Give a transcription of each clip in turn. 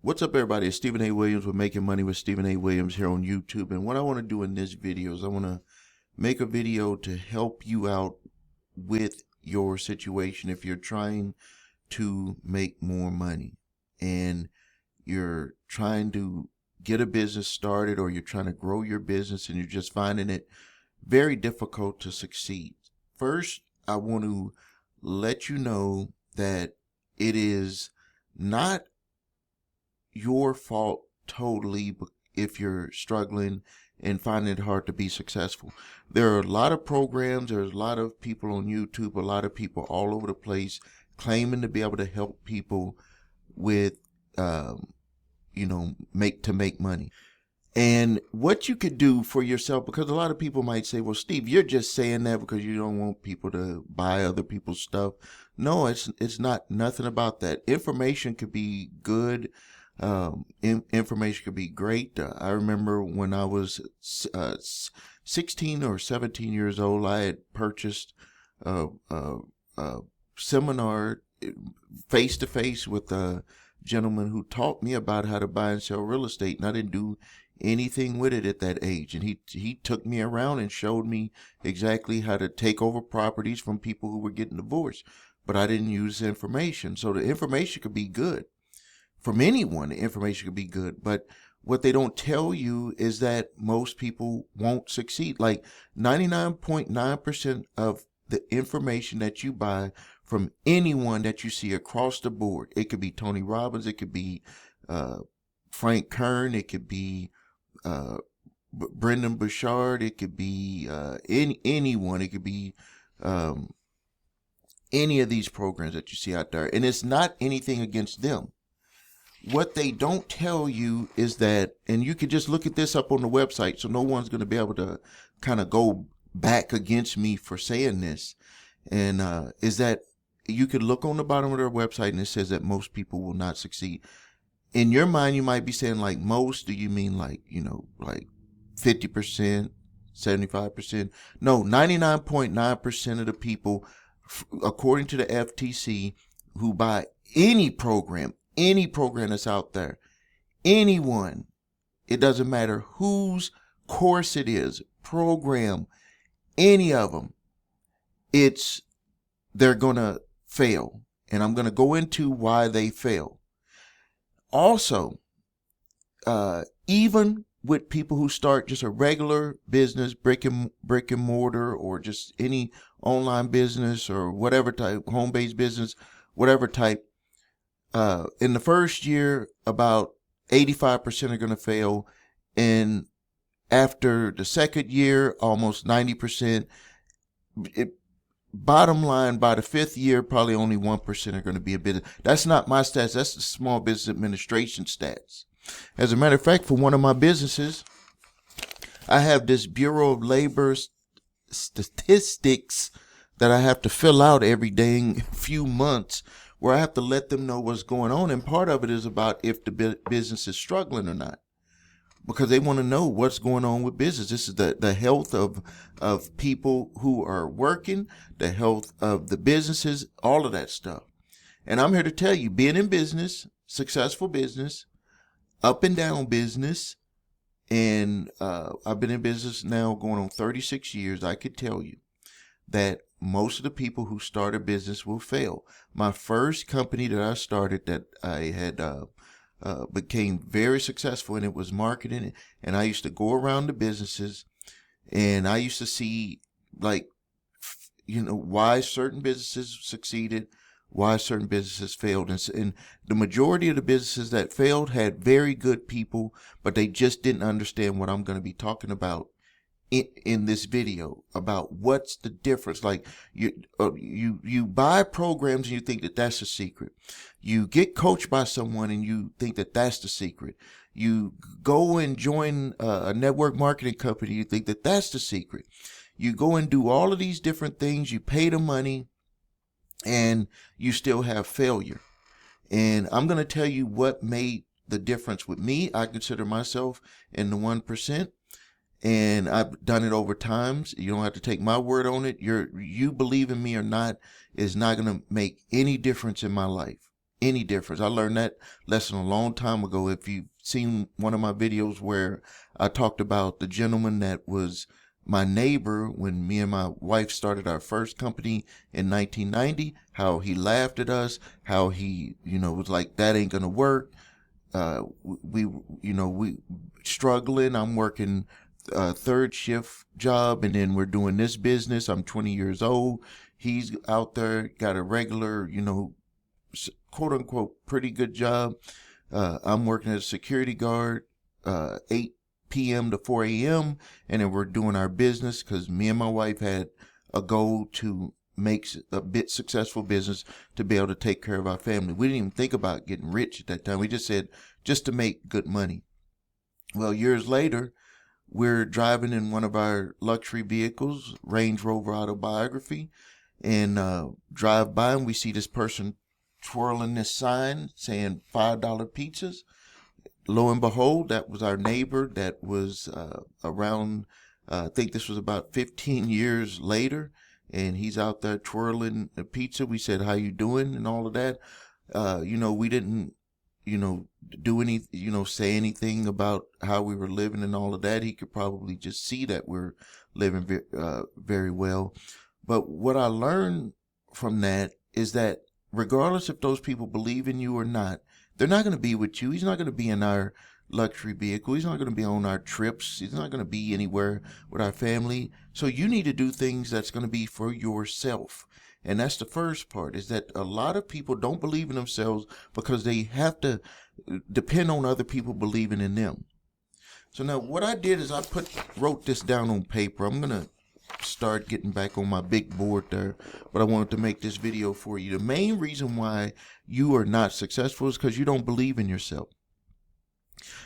What's up, everybody? It's Stephen A. Williams with Making Money with Stephen A. Williams here on YouTube. And what I want to do in this video is I want to make a video to help you out with your situation if you're trying to make more money and you're trying to get a business started, or you're trying to grow your business and you're just finding it very difficult to succeed. First, I want to let you know that it is not your fault totally if you're struggling and finding it hard to be successful. There are a lot of programs, there's a lot of people on YouTube, a lot of people all over the place claiming to be able to help people with make money. And what you could do for yourself, because a lot of people might say, well, Steve, you're just saying that because you don't want people to buy other people's stuff. No, it's not nothing about that. Information could be good. Information could be great. I remember when I was 16 or 17 years old, I had purchased a seminar face to face with a gentleman who taught me about how to buy and sell real estate, and I didn't do anything with it at that age. And he took me around and showed me exactly how to take over properties from people who were getting divorced, but I didn't use the information. So the information could be good. From anyone, the information could be good, but what they don't tell you is that most people won't succeed. Like 99.9% of the information that you buy from anyone that you see across the board, it could be Tony Robbins, it could be Frank Kern, it could be Brendan Burchard, it could be anyone, it could be any of these programs that you see out there, and it's not anything against them. What they don't tell you is that, and you can just look at this up on the website, so no one's going to be able to kind of go back against me for saying this, and is that you could look on the bottom of their website and it says that most people will not succeed. In your mind, you might be saying, like, most, do you mean like 50%, 75%? No, 99.9% of the people, according to the FTC, who buy any program that's out there, anyone, it doesn't matter whose course it is, program, any of them, they're gonna fail. And I'm gonna go into why they fail. Also, even with people who start just a regular business, brick and mortar, or just any online business or whatever type, home-based business, whatever type, in the first year, about 85% are going to fail. And after the second year, almost 90%. Bottom line, by the fifth year, probably only 1% are going to be a business. That's not my stats. That's the Small Business Administration stats. As a matter of fact, for one of my businesses, I have this Bureau of Labor statistics that I have to fill out every dang few months, where I have to let them know what's going on. And part of it is about if the business is struggling or not, because they want to know what's going on with business. This is the health of people who are working, the health of the businesses, all of that stuff. And I'm here to tell you, being in business, successful business, up and down business, and I've been in business now going on 36 years, I could tell you that most of the people who start a business will fail. My first company that I started, that I had became very successful, and it was marketing. And I used to go around the businesses, and I used to see, like, why certain businesses succeeded, why certain businesses failed. And the majority of the businesses that failed had very good people, but they just didn't understand what I'm going to be talking about in this video, about what's the difference. Like, you buy programs and you think that that's the secret. You get coached by someone and you think that that's the secret. You go and join a network marketing company, you think that that's the secret. You go and do all of these different things, you pay the money, and you still have failure. And I'm going to tell you what made the difference with me. I consider myself in the 1%. And I've done it over times. You don't have to take my word on it. You believe in me or not is not going to make any difference in my life. any difference. I learned that lesson a long time ago. If you've seen one of my videos where I talked about the gentleman that was my neighbor when me and my wife started our first company in 1990, how he laughed at us, how he, was like, that ain't gonna work. We struggling. I'm working a third shift job, and then we're doing this business. I'm 20 years old. He's out there, got a regular, quote unquote, pretty good job. I'm working as a security guard, 8 p.m. to 4 a.m. And then we're doing our business because me and my wife had a goal to make a bit successful business to be able to take care of our family. We didn't even think about getting rich at that time. We just said just to make good money. Well, years later, we're driving in one of our luxury vehicles, Range Rover Autobiography, and drive by and we see this person twirling this sign saying $5 pizzas. Lo and behold, that was our neighbor that was around, I think this was about 15 years later, and he's out there twirling a pizza. We said, how you doing, and all of that. We didn't, do any, say anything about how we were living and all of that. He could probably just see that we're living very well. But what I learned from that is that regardless if those people believe in you or not, they're not going to be with you. He's not going to be in our luxury vehicle. He's not going to be on our trips. He's not going to be anywhere with our family. So you need to do things that's going to be for yourself. And that's the first part, is that a lot of people don't believe in themselves because they have to depend on other people believing in them. So now what I did is I wrote this down on paper. I'm going to start getting back on my big board there, but I wanted to make this video for you. The main reason why you are not successful is because you don't believe in yourself.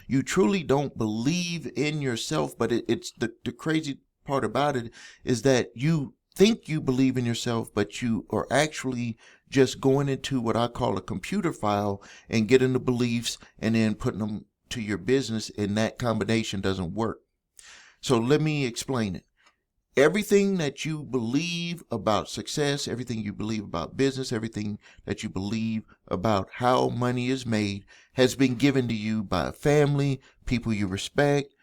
You truly don't believe in yourself, but it's the crazy part about it is that you think you believe in yourself, but you are actually just going into what I call a computer file and getting the beliefs and then putting them to your business, and that combination doesn't work. So let me explain it. Everything that you believe about success, everything you believe about business, everything that you believe about how money is made has been given to you by family, people you respect,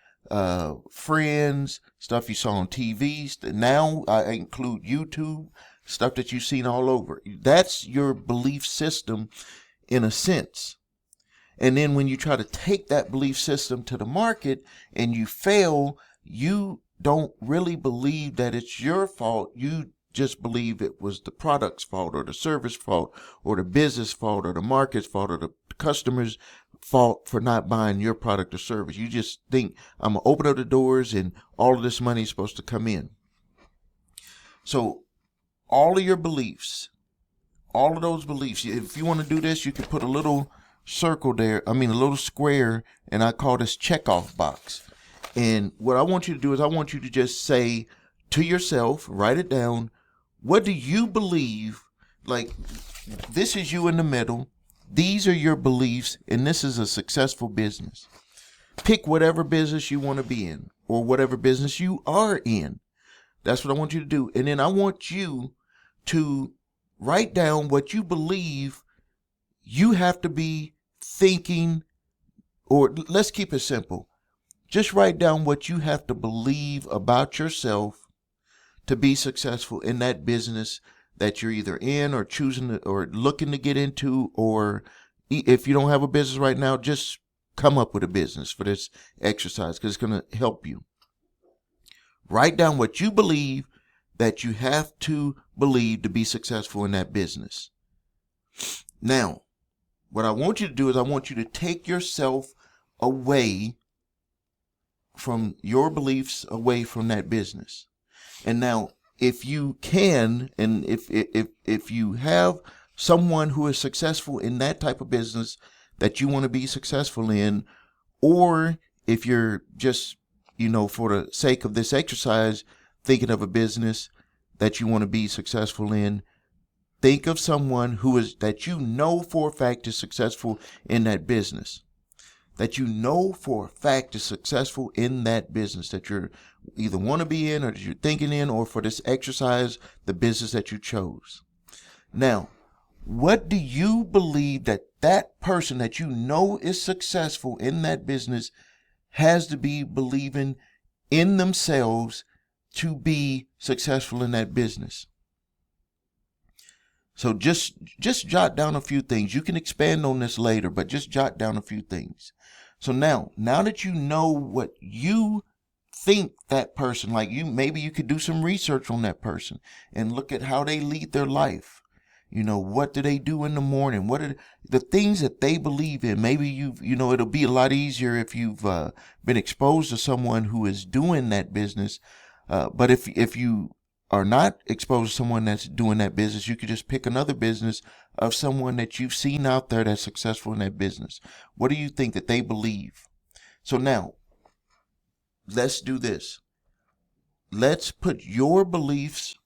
friends, stuff you saw on TV. Now I include YouTube, stuff that you've seen all over. That's your belief system in a sense. And then when you try to take that belief system to the market and you fail, you don't really believe that it's your fault. You just believe it was the product's fault or the service fault or the business fault or the market's fault or the customer's fault for not buying your product or service. You just think, I'm going to open up the doors and all of this money is supposed to come in. So all of your beliefs, all of those beliefs, if you want to do this, you can put a little circle there, a little square, and I call this checkoff box. And what I want you to do is I want you to just say to yourself, write it down, what do you believe? Like, this is you in the middle. These are your beliefs, and this is a successful business. Pick whatever business you want to be in or whatever business you are in. That's what I want you to do. And then I want you to write down what you believe you have to be thinking, or let's keep it simple. Just write down what you have to believe about yourself to be successful in that business that you're either in or choosing to, or looking to get into, or if you don't have a business right now, just come up with a business for this exercise because it's going to help you. Write down what you believe that you have to believe to be successful in that business. Now, what I want you to do is I want you to take yourself away from your beliefs, away from that business. And now, if you can, and if you have someone who is successful in that type of business that you want to be successful in, or if you're just, for the sake of this exercise, thinking of a business that you want to be successful in, think of someone who is, that you know for a fact is successful in that business. That you know for a fact is successful in that business that you're either want to be in or that you're thinking in, or for this exercise, the business that you chose. Now, What do you believe that that person that you know is successful in that business has to be believing in themselves to be successful in that business? So just jot down a few things. You can expand on this later, but just jot down a few things. So now that you know what you think that person, like maybe you could do some research on that person and look at how they lead their life. What do they do in the morning? What are the things that they believe in? Maybe it'll be a lot easier if you've been exposed to someone who is doing that business. But if you are not exposed to someone that's doing that business, you could just pick another business of someone that you've seen out there that's successful in that business. What do you think that they believe? So now, let's do this. Let's put your beliefs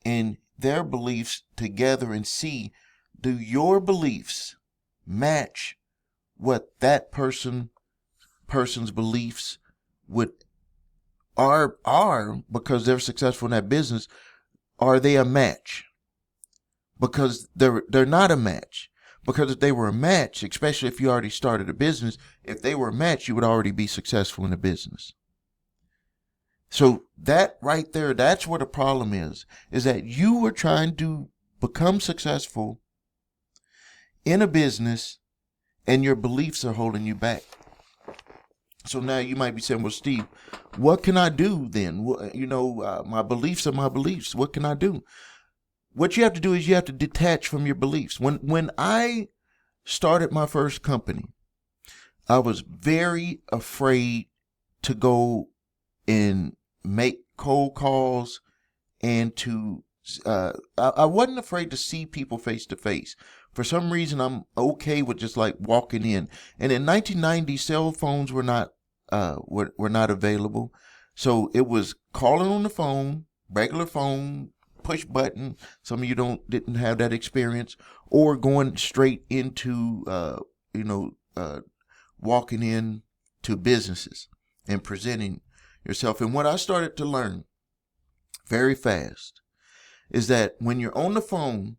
and their beliefs together and see, do your beliefs match what that person's beliefs are because they're successful in that business? Are they a match? Because they're not a match. Because if they were a match, especially if you already started a business, if they were a match, you would already be successful in the business. So that right there, that's where the problem is that you are trying to become successful in a business and your beliefs are holding you back. So now you might be saying, well, Steve, what can I do then? My beliefs are my beliefs. What can I do? What you have to do is you have to detach from your beliefs. When I started my first company, I was very afraid to go and make cold calls and I wasn't afraid to see people face to face. For some reason, I'm okay with just like walking in. And in 1990, cell phones were not available. So it was calling on the phone, regular phone, push button. Some of you didn't have that experience, or going straight into walking in to businesses and presenting yourself. And what I started to learn very fast is that when you're on the phone,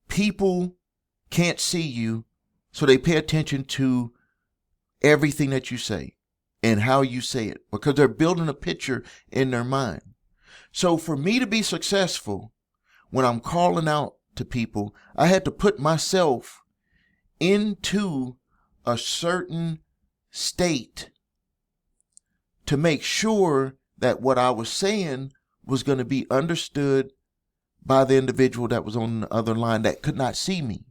people can't see you, so they pay attention to everything that you say and how you say it, because they're building a picture in their mind. So for me to be successful, when I'm calling out to people, I had to put myself into a certain state to make sure that what I was saying was going to be understood by the individual that was on the other line that could not see me.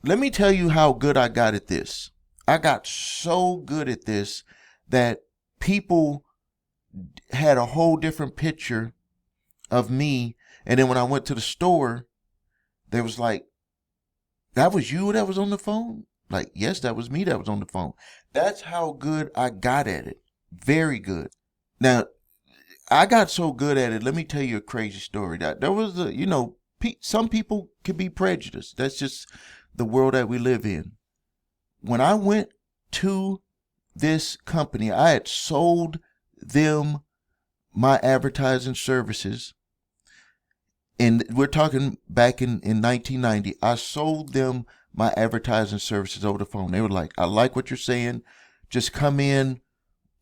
Let me tell you how good I got at this. I got so good at this that people had a whole different picture of me. And then when I went to the store, they was like, that was you that was on the phone? Like, yes, that was me that was on the phone. That's how good I got at it. Very good. Now, I got so good at it. Let me tell you a crazy story. That there was some people can be prejudiced. That's just the world that we live in. When I went to this company, I had sold them my advertising services. And we're talking back in 1990. I sold them my advertising services over the phone. They were like, I like what you're saying. Just come in,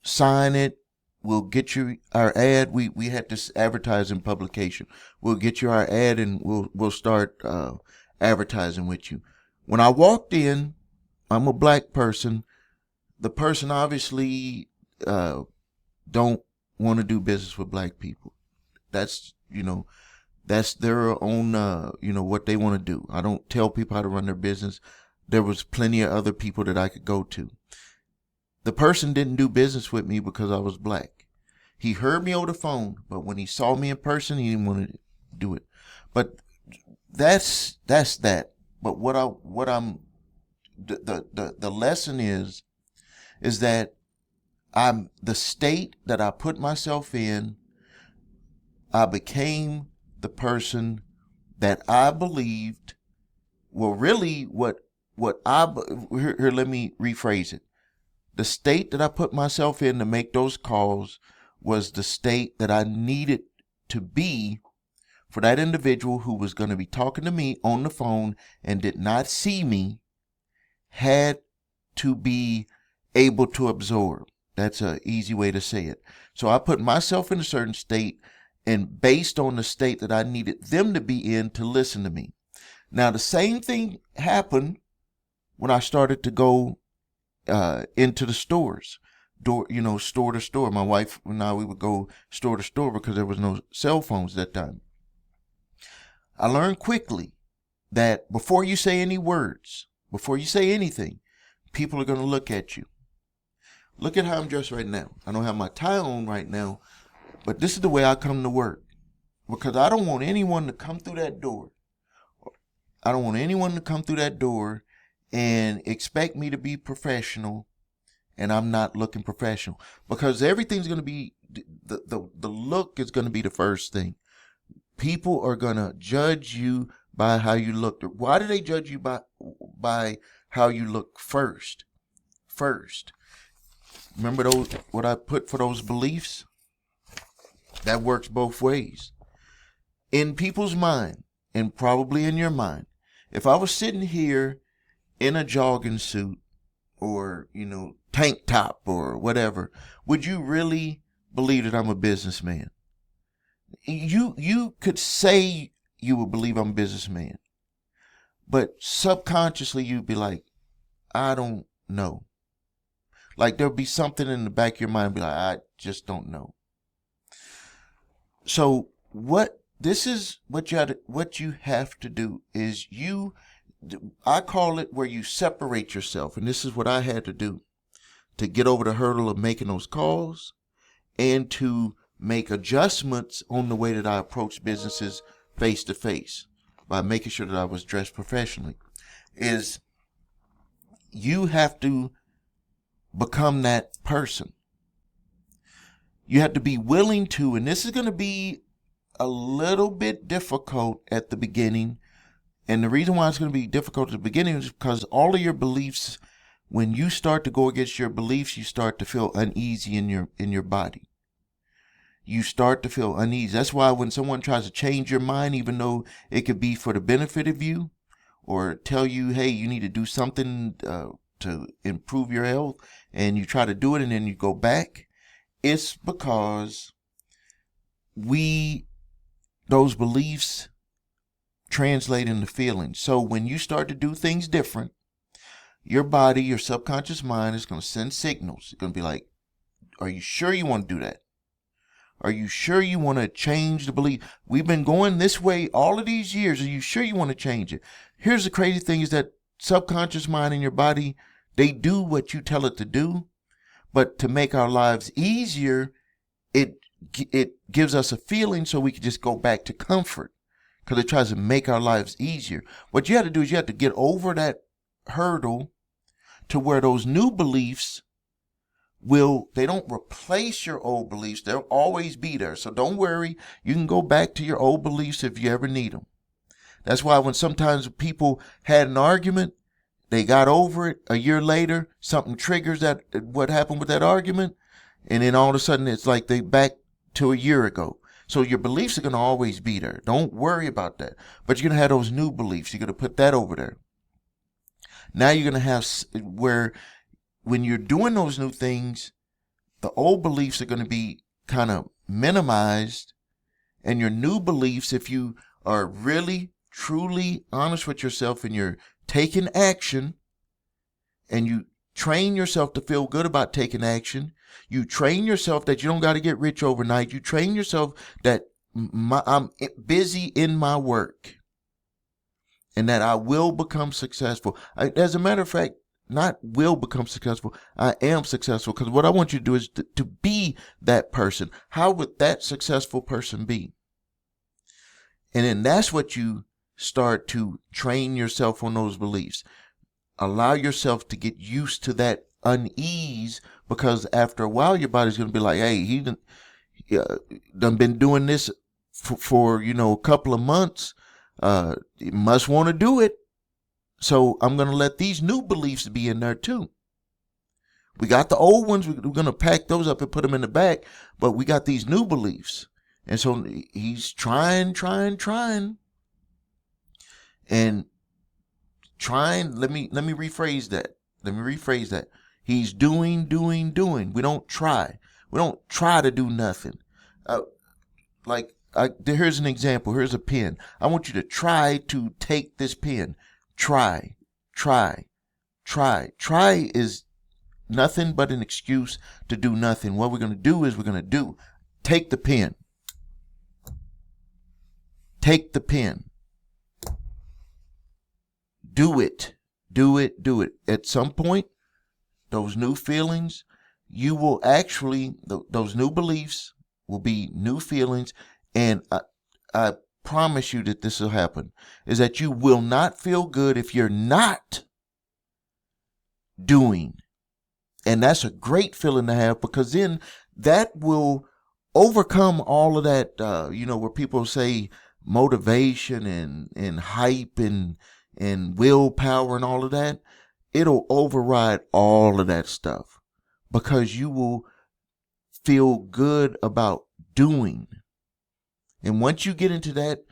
sign it. We'll get you our ad. We had this advertising publication. We'll get you our ad and we'll start advertising with you. When I walked in, I'm a black person. The person obviously don't want to do business with black people. That's their own what they want to do. I don't tell people how to run their business. There was plenty of other people that I could go to. The person didn't do business with me because I was black. He heard me over the phone, but when he saw me in person, he didn't want to do it. But that's that. But the lesson is that the state that I put myself in, I became the person that I believed. Well, really, here, let me rephrase it. The state that I put myself in to make those calls was the state that I needed to be for that individual who was going to be talking to me on the phone and did not see me had to be able to absorb. That's an easy way to say it. So I put myself in a certain state, and based on the state that I needed them to be in to listen to me. Now, the same thing happened when I started to go into the stores, store to store. My wife and I, we would go store to store because there was no cell phones at that time. I learned quickly that before you say any words, before you say anything, people are going to look at you. Look at how I'm dressed right now. I don't have my tie on right now, but this is the way I come to work, because I don't want anyone to come through that door. I don't want anyone to come through that door and expect me to be professional, and I'm not looking professional, because everything's going to be, the look is going to be the first thing. People are going to judge you by how you look. Why do they judge you by how you look first? Remember those, what I put for those beliefs? That works both ways. In people's mind, and probably in your mind, if I was sitting here in a jogging suit or, tank top or whatever, would you really believe that I'm a businessman? You could say you would believe I'm a businessman, but subconsciously you'd be like, I don't know. Like there'll be something in the back of your mind be like, I just don't know. So what you have to do is I call it where you separate yourself. And this is what I had to do to get over the hurdle of making those calls and to make adjustments on the way that I approach businesses face to face by making sure that I was dressed professionally. Is you have to become that person. You have to be willing to, and this is going to be a little bit difficult at the beginning. And the reason why it's going to be difficult at the beginning is because all of your beliefs, when you start to go against your beliefs, you start to feel uneasy in your body. You start to feel uneasy. That's why when someone tries to change your mind, even though it could be for the benefit of you, or tell you, hey, you need to do something to improve your health, and you try to do it and then you go back, it's because those beliefs translate into feelings. So when you start to do things different, your body, your subconscious mind is going to send signals. It's going to be like, are you sure you want to do that? Are you sure you want to change the belief? We've been going this way all of these years. Are you sure you want to change it? Here's the crazy thing is that subconscious mind and your body, they do what you tell it to do. But to make our lives easier, it gives us a feeling so we can just go back to comfort, because it tries to make our lives easier. What you have to do is you have to get over that hurdle to where those new beliefs they don't replace your old beliefs. They'll always be there. So don't worry. You can go back to your old beliefs if you ever need them. That's why when sometimes people had an argument, they got over it. A year later, something triggers what happened with that argument. And then all of a sudden it's like they back to a year ago. So your beliefs are going to always be there. Don't worry about that. But you're going to have those new beliefs. You're going to put that over there. Now you're going to have where when you're doing those new things, the old beliefs are going to be kind of minimized. And your new beliefs, if you are really, truly honest with yourself and you're taking action, and you train yourself to feel good about taking action, you train yourself that you don't got to get rich overnight. You train yourself that I'm busy in my work and that I will become successful. As a matter of fact, not will become successful, I am successful, because what I want you to do is to be that person. How would that successful person be? And then that's what you start to train yourself on, those beliefs. Allow yourself to get used to that unease, because after a while your body's going to be like, hey, he done been doing this for a couple of months. He must want to do it. So I'm going to let these new beliefs be in there too. We got the old ones. We're going to pack those up and put them in the back, but we got these new beliefs. And so he's trying, and trying. Let me rephrase that. He's doing. We don't try. We don't try to do nothing. Here's an example. Here's a pen. I want you to try to take this pen. Try. Try is nothing but an excuse to do nothing. What we're going to do is take the pen. Take the pen. Do it. At some point, those new feelings, you will actually, those new beliefs will be new feelings. And I promise you that this will happen, is that you will not feel good if you're not doing. And that's a great feeling to have, because then that will overcome all of that, where people say motivation and hype and willpower and all of that. It'll override all of that stuff, because you will feel good about doing. And once you get into that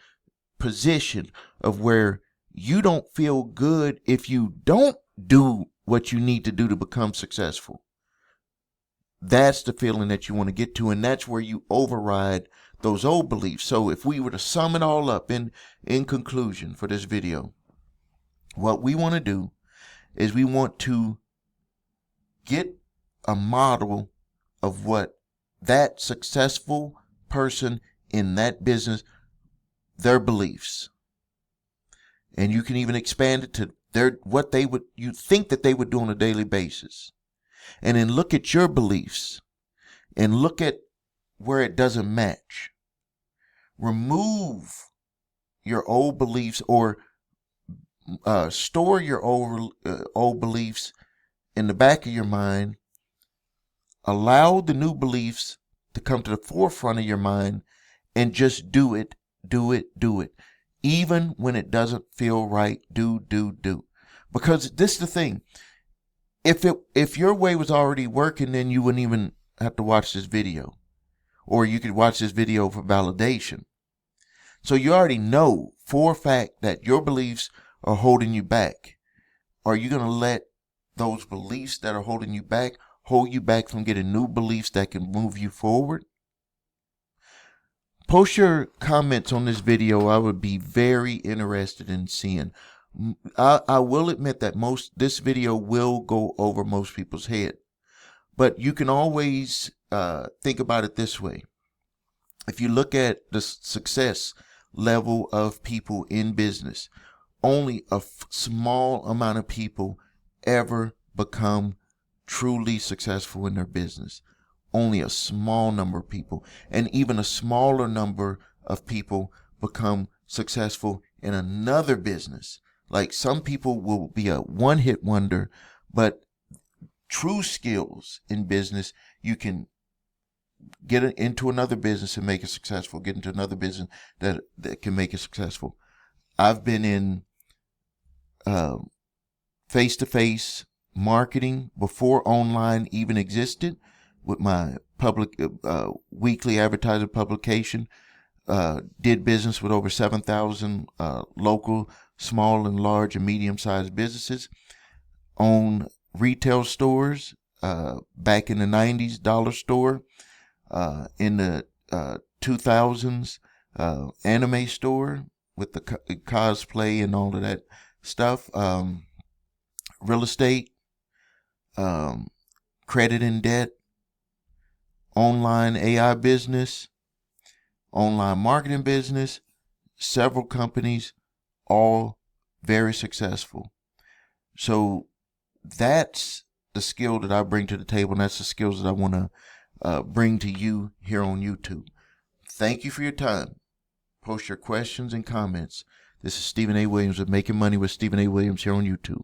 position of where you don't feel good if you don't do what you need to do to become successful, that's the feeling that you want to get to. And that's where you override those old beliefs. So if we were to sum it all up in conclusion for this video, what we want to do is we want to get a model of what that successful person in that business, their beliefs. And you can even expand it to you think that they would do on a daily basis. And then look at your beliefs and look at where it doesn't match. Remove your old beliefs, or store your old beliefs in the back of your mind. Allow the new beliefs to come to the forefront of your mind, and just do it. Even when it doesn't feel right, do. Because this is the thing. If your way was already working, then you wouldn't even have to watch this video. Or you could watch this video for validation. So you already know for a fact that your beliefs are holding you back. Are you going to let those beliefs that are holding you back hold you back from getting new beliefs that can move you forward? Post your comments on this video. I would be very interested in seeing. I will admit that this video will go over most people's head, but you can always think about it this way. If you look at the success level of people in business, only a small amount of people ever become truly successful in their business. Only a small number of people, and even a smaller number of people become successful in another business. Like, some people will be a one-hit wonder, but true skills in business, you can get into another business and make it successful, get into another business that can make it successful. I've been in face-to-face marketing before online even existed, with my public weekly advertising publication. Did business with over 7,000 local, small and large and medium-sized businesses. Owned retail stores back in the 90s, dollar store. In the 2000s, anime store with the cosplay and all of that stuff. Real estate, credit and debt, online AI business, online marketing business, several companies, all very successful. So that's the skill that I bring to the table, and that's the skills that I want to bring to you here on YouTube. Thank you for your time. Post your questions and comments. This is Stephen A. Williams of Making Money with Stephen A. Williams here on YouTube.